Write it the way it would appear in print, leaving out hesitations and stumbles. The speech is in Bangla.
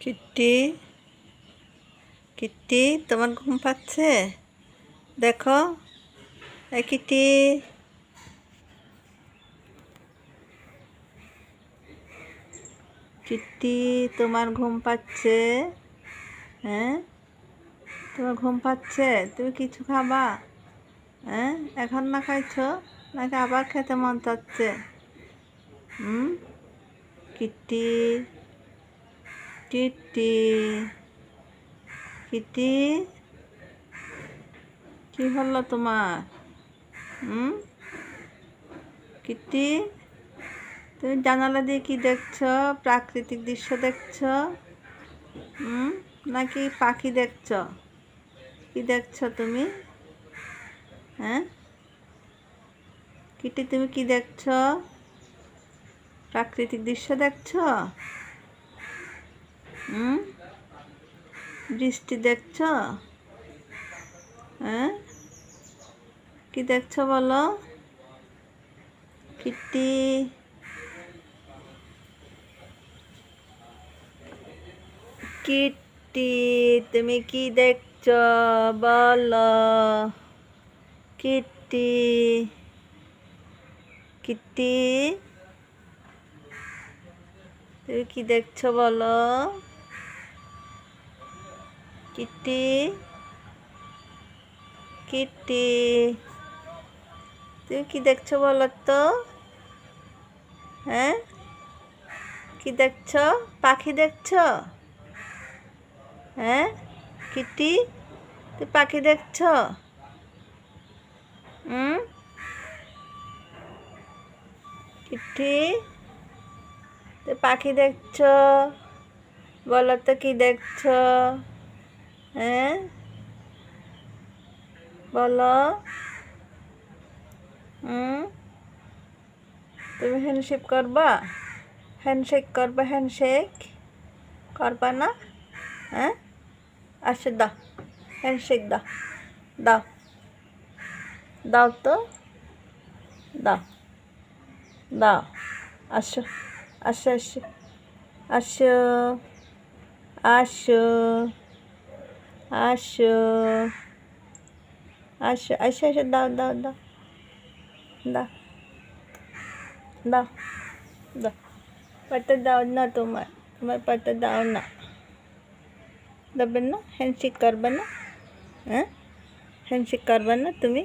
কিট্টি, কিট্টি তোমার ঘুম পাচ্ছে? দেখো, এই কিট্টি, কিট্টি তোমার ঘুম পাচ্ছে? হ্যাঁ, তোমার ঘুম পাচ্ছে? তুমি কিছু খাবা? হ্যাঁ, এখন না খাইছো, নাকি আবার খেতে মন চাচ্ছে? কিট্টি, কিট্টি, কিট্টি, কি হলো তোমার? কিট্টি, তুমি জানালা দিয়ে কি দেখছো? প্রাকৃতিক দৃশ্য দেখছো? নাকি পাখি দেখছো? কি দেখছো তুমি? হ্যাঁ, কিট্টি, তুমি কি দেখছো? প্রাকৃতিক দৃশ্য দেখছো? বৃষ্টি দেখছো? হ্যাঁ, কি দেখছো বলো? কিট্টি, কিট্টি, তুমি কি দেখছো বলো? কিট্টি, কিট্টি, তুমি কি দেখছো বলো? কিট্টি, কিট্টি, তুমি কি দেখছো বলো তো? হ্যাঁ, কি দেখছো? পাখি দেখছো? হ্যাঁ, কিট্টি, তুই পাখি দেখছো? কিট্টি, তুই পাখি দেখছো? বলো তো কি দেখছো? হ্যাঁ, বলো। তুমি হ্যান্ডশেক করবা? হ্যান্ডশেক করবা? হ্যান্ডশেক করবা না? হ্যাঁ, আচ্ছা দাও, হ্যান্ডশেক দাও, দাও, দাও তো, দাও, দাও, আসো, আসো, আসো, আসো, আসো, আসো, আসো, আসো, আসো, দাও, দাও, দাও, দাও, দাও, দাও, পাতা দাও না, তোমার পাতা দাও না, দেবে না? হ্যান্ডশেক করবে না? হ্যাঁ, হ্যান্ডশেক করবে না তুমি?